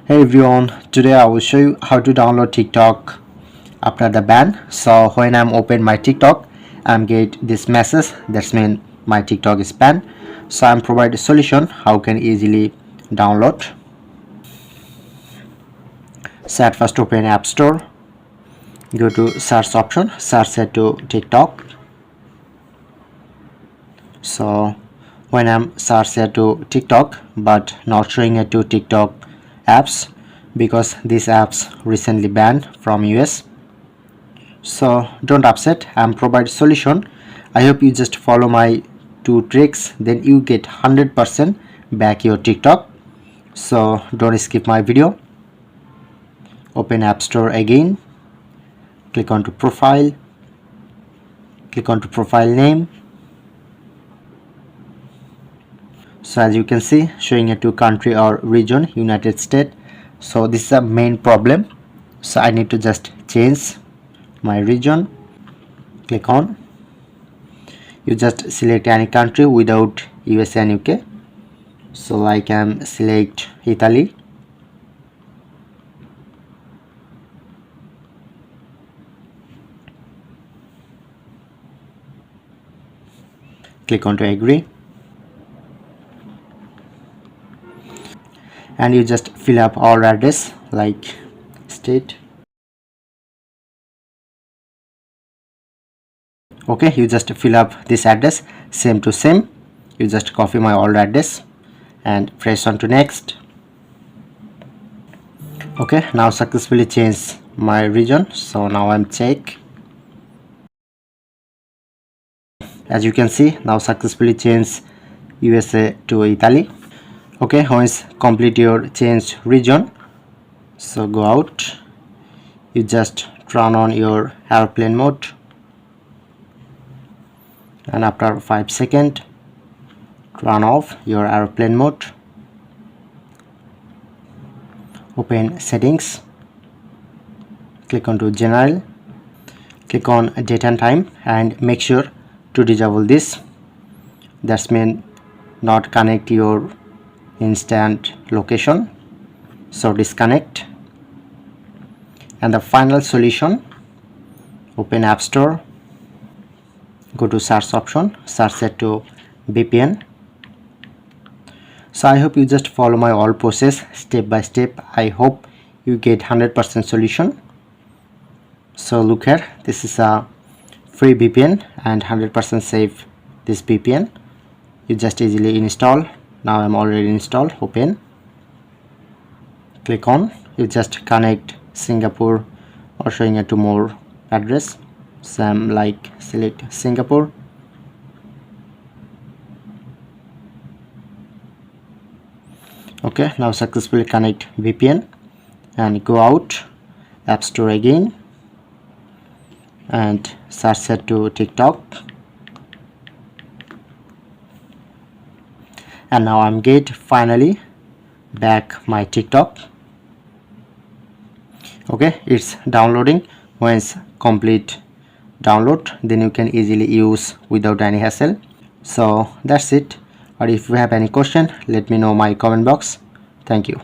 Hey everyone, today I will show you how to download TikTok after the ban. So when I'm open my TikTok, I'm get this message that's mean my TikTok is banned. So I'm provide a solution how can easily download. So at first open App Store, go to search option, search it to TikTok. So when I'm search it to TikTok but not showing it to TikTok apps because these apps recently banned from US. So don't upset, I'm provide solution. I hope you just follow my two tricks, then you get 100% back your TikTok. So don't skip my video. Open App Store again, click on to profile, click on to profile name. So as you can see, showing it to country or region, United States. So this is a main problem. So I need to just change my region. Click on, you just select any country without USA and UK. So like I'm select Italy. Click on to agree, and you just fill up all address like state. Okay, you just fill up this address same to same. You just copy my old address and press on to next. Okay, now successfully changed my region. So now I'm check. As you can see, now successfully changed USA to Italy. Okay, once complete your changed region, so go out, you just turn on your airplane mode, and after 5 seconds turn off your airplane mode. Open settings, click on to general, click on date and time, and make sure to disable this. That's mean not connect your instant location, so disconnect. And the final solution, open App Store, go to search option, search it to VPN. So I hope you just follow my all process step by step. I hope you get 100% solution. So look here, this is a free VPN and 100% safe. This VPN you just easily install. Now I'm already installed. Open, click on, you just connect Singapore or showing it to more address. So I'm like select Singapore. Okay, now successfully connect VPN and go out App Store again and search it to TikTok. And now I'm get finally back my TikTok. Okay, it's downloading. Once complete download, then you can easily use without any hassle. So that's it. Or if you have any question, let me know in my comment box. Thank you.